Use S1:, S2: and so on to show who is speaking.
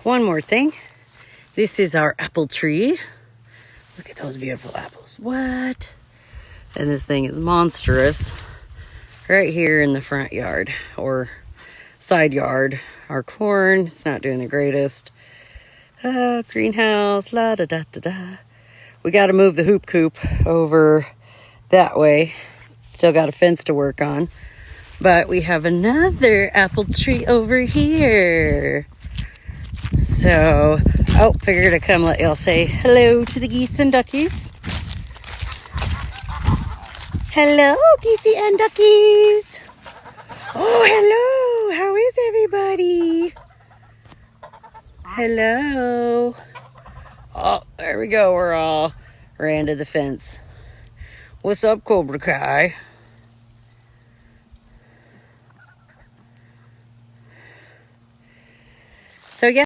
S1: one more thing. This is our apple tree. Look at those beautiful apples. What? And this thing is monstrous. Right here in the front yard or side yard. Our corn, it's not doing the greatest. Greenhouse, la da da da da. We got to move the hoop coop over that way. Still got a fence to work on. But we have another apple tree over here. So, figured to come let y'all say hello to the geese and duckies. Hello, geesey and duckies. Oh, hello. How is everybody? Hello. Oh, there we go. We're all ran to the fence. What's up, Cobra Kai? So, yeah.